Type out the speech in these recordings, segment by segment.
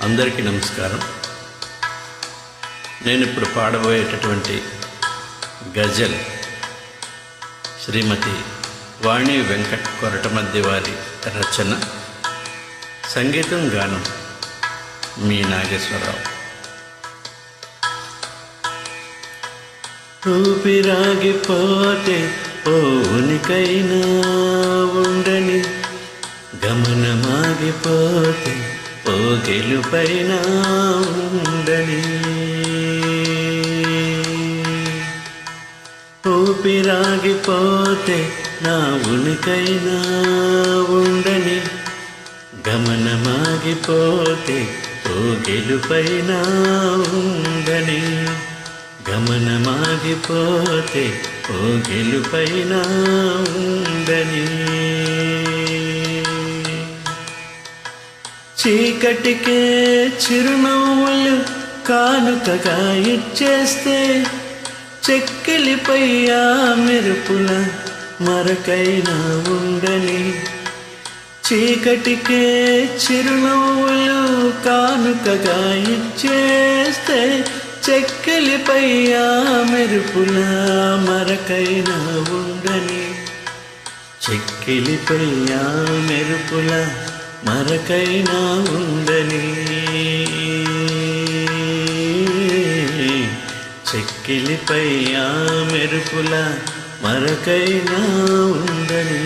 అందరికీ నమస్కారం. నేను ఇప్పుడు పాడబోయేటటువంటి గజల్ శ్రీమతి వాణి వెంకట్ కొరటమద్ది వారి రచన, సంగీతం గానం మీ నాగేశ్వరరావు. ఊపిరాగిపోతే ఓనికైనా ఉండని, గమనమాగిపోతే ఓ గెలుపైనా ఉండని. ఊపిరాగిపోతే నా ఉనికైనా ఉండని, గమనమాగిపోతే ఓ గెలుపైనా ఉండని. గమనమాగిపోతే ఓ గెలుపైనా ఉండని. చీకటికే చిరునవ్వులు కానుకగా ఇచ్చేస్తే, చెక్కిలిపై ఆ మెరుపుల మరకైనా ఉండని. చీకటికే చిరునవ్వులు కానుకగా ఇచ్చేస్తే, చెక్కిలిపై ఆ మెరుపుల మరకైనా ఉండని. చెక్కిలిపై ఆ మెరుపుల మరకైనా ఉండని. చెక్కిలిపై ఆ మెరుపుల మరకైనా ఉండని.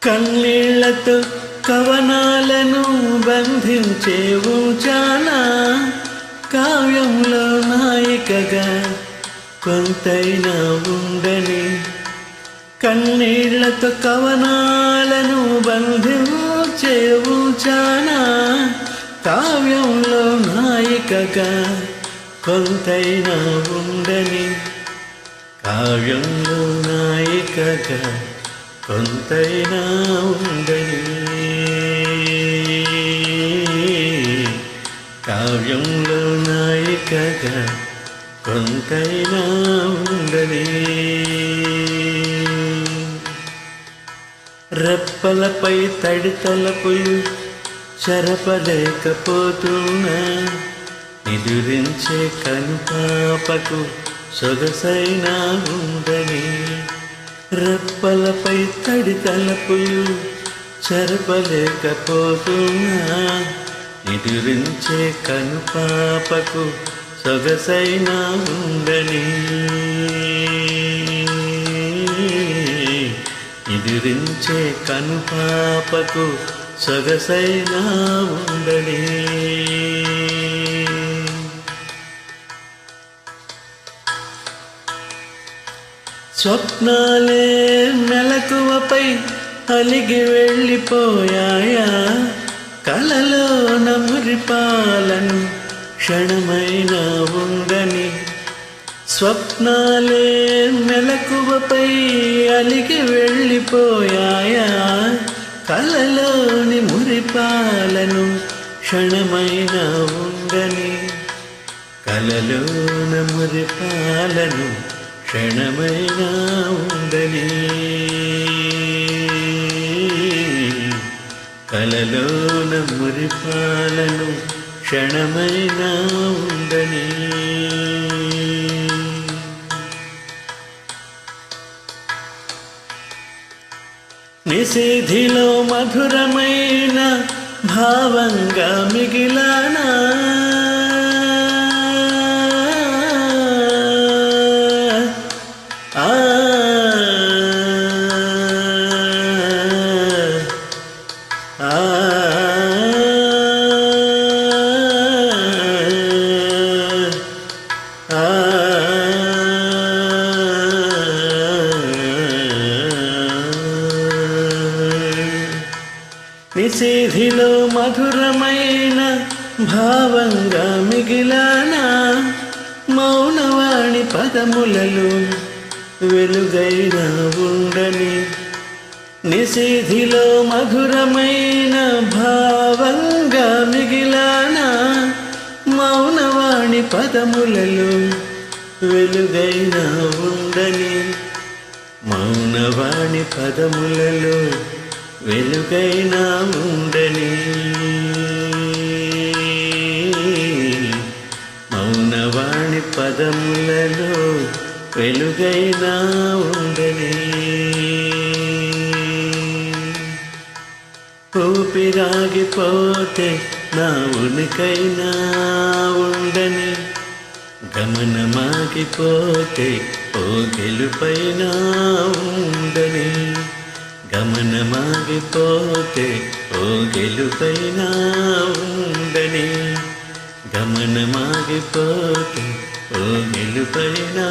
కన్నీళ్లతో కవనాలను బంధించే ఉంచానా, కావ్యంలో నాయికగా కొంతైనా ఉండని. కన్నీళ్లతో కవనాలను బంధించే ఉంచానా, కావ్యంలో నాయికగా కొంతైనా ఉండని. కావ్యంలో నాయికగా కొంతైనా ఉండని. కావ్యంలో నాయికగా కొంతైనా ఉండని. రెప్పలపై తడి తలపులు చెరపలేకపోతున్నా, నిదురించే కనుపాపకు సొగసైనా ఉండని. రెప్పలపై తడి తలపులు చెరపలేకపోతున్నా, నిదురించే కనుపాపకు సొగసైనా ఉండని. నిదురించే కనుపాపకు సొగసైనా ఉండని. స్వప్నాలే మెలకువపై అలిగి వెళ్ళిపోయాయా, కలలోన మురిపాలను క్షణమైనా ఉండని. స్వప్నాలే మెలకువపై అలిగి వెళ్ళిపోయాయా, కలలోని మురిపాలను క్షణమైనా ఉండని. కలలోన మురిపాలను క్షణమైనా ఉండని. కలలోన మురిపాలను క్షణమైనా ఉండని. నిశీధిలో మధురమైన భావంగా మిగిలానా, నిశీధిలో మధురమైన భావంగా మిగిలానా, మౌనవాణి పదములలో వెలుగైనా ఉండని. నిశీధిలో మధురమైన భావంగా మిగిలానా, మౌనవాణి పదములలో వెలుగైనా ఉండని. మౌనవాణి పదములలో వెలుగైనా ఉండని, మౌనవాణి పదములలో వెలుగైనా ఉండని. ఊపిరాగిపోతే నా ఉనికైనా ఉండని, గమనమాగిపోతే ఓ గెలుపైనా ఉండని, గమనమాగిపోతే ఓ గెలుపైనా ఉండని, గమనమాగిపోతే ఓ గెలుపైనా